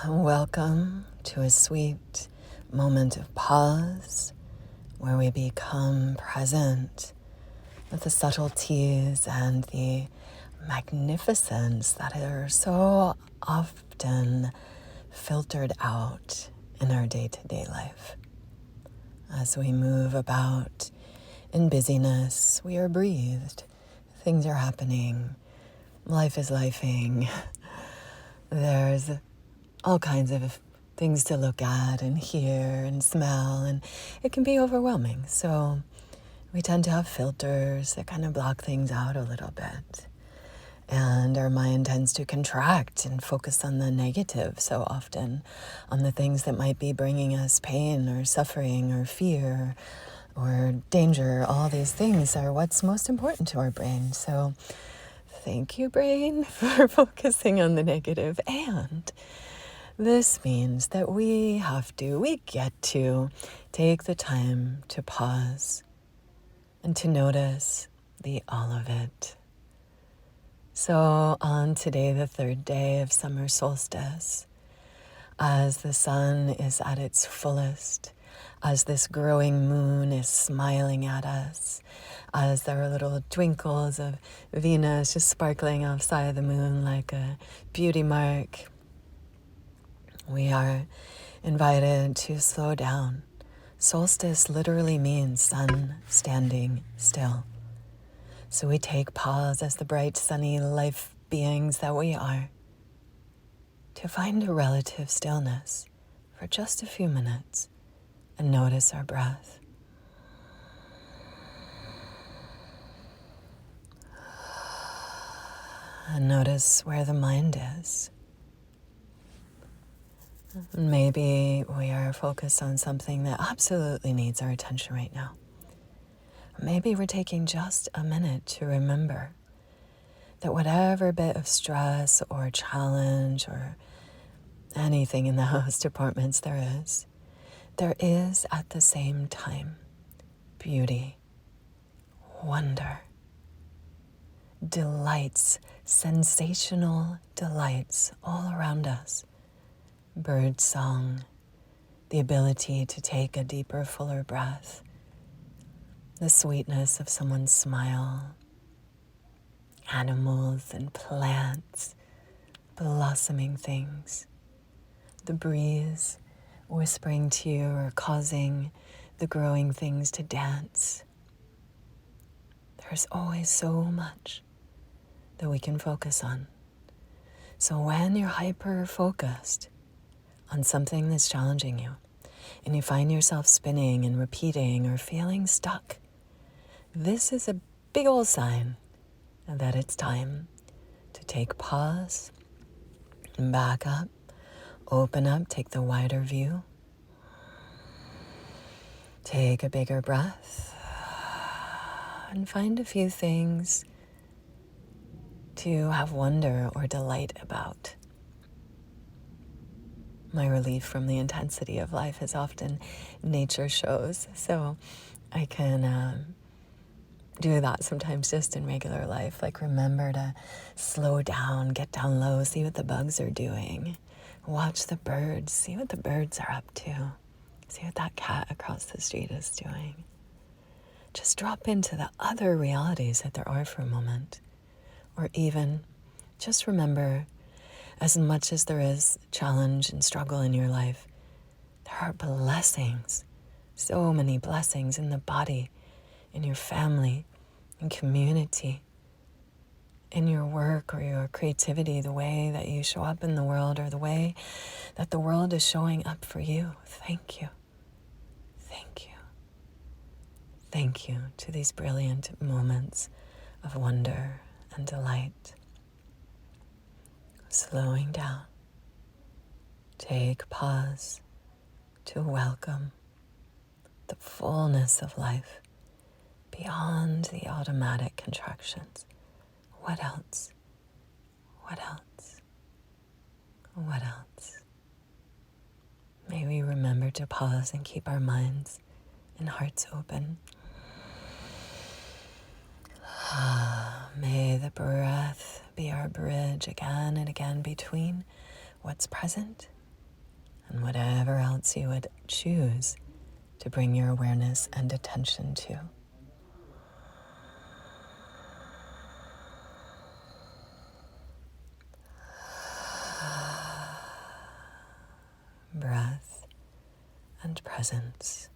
Welcome to a sweet moment of pause where we become present with the subtleties and the magnificence that are so often filtered out in our day-to-day life. As we move about in busyness, we are breathed. Things are happening. Life is lifing. There's all kinds of things to look at and hear and smell, and it can be overwhelming. So we tend to have filters that kind of block things out a little bit. And our mind tends to contract and focus on the negative so often, on the things that might be bringing us pain or suffering or fear or danger. All these things are what's most important to our brain. So thank you, brain, for focusing on the negative. And this means that we get to take the time to pause and to notice the all of it. So on today, the third day of summer solstice, as the sun is at its fullest, as this growing moon is smiling at us, as there are little twinkles of Venus just sparkling outside the moon like a beauty mark, we are invited to slow down. Solstice literally means sun standing still. So we take pause as the bright, sunny life beings that we are to find a relative stillness for just a few minutes and notice our breath. And notice where the mind is. Maybe we are focused on something that absolutely needs our attention right now. Maybe we're taking just a minute to remember that whatever bit of stress or challenge or anything in the house departments there is at the same time beauty, wonder, delights, sensational delights all around us. Bird song, the ability to take a deeper, fuller breath, the sweetness of someone's smile, animals and plants, blossoming things, the breeze whispering to you or causing the growing things to dance. There's always so much that we can focus on. So when you're hyper-focused on something that's challenging you, and you find yourself spinning and repeating or feeling stuck, this is a big old sign that it's time to take pause, back up, open up, take the wider view, take a bigger breath, and find a few things to have wonder or delight about. My relief from the intensity of life is often nature shows, so I can do that sometimes just in regular life, like remember to slow down, get down low, see what the bugs are doing, watch the birds, see what the birds are up to, see what that cat across the street is doing. Just drop into the other realities that there are for a moment, or even just remember, as much as there is challenge and struggle in your life, there are blessings, so many blessings in the body, in your family, in community, in your work or your creativity, the way that you show up in the world or the way that the world is showing up for you. Thank you. Thank you. Thank you to these brilliant moments of wonder and delight. Slowing down, take pause to welcome the fullness of life beyond the automatic contractions. What else? What else? What else? May we remember to pause and keep our minds and hearts open. May the breath be our bridge again and again between what's present and whatever else you would choose to bring your awareness and attention to. Breath and presence.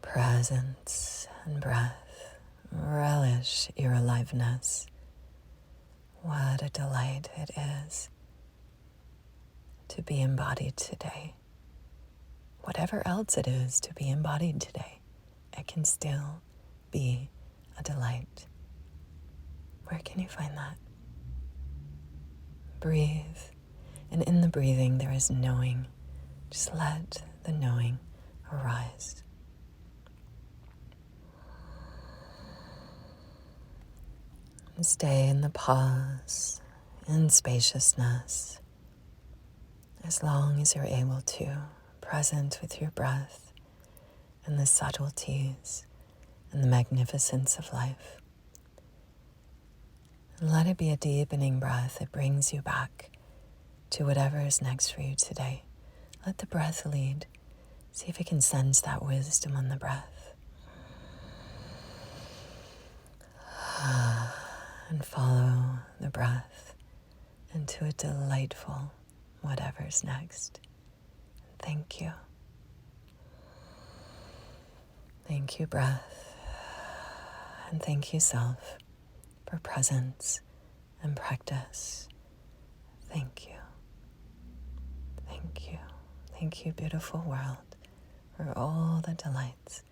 Presence and breath. Relish your aliveness. What a delight it is to be embodied today. Whatever else it is to be embodied today, it can still be a delight. Where can you find that? Breathe. And in the breathing, there is knowing. Just let the knowing arise. And stay in the pause, in spaciousness, as long as you're able to, present with your breath and the subtleties and the magnificence of life. And let it be a deepening breath that brings you back to whatever is next for you today. Let the breath lead. See if you can sense that wisdom on the breath. And follow the breath into a delightful whatever's next. Thank you. Thank you, breath. And thank you, self, for presence and practice. Thank you. Thank you. Thank you, beautiful world, for all the delights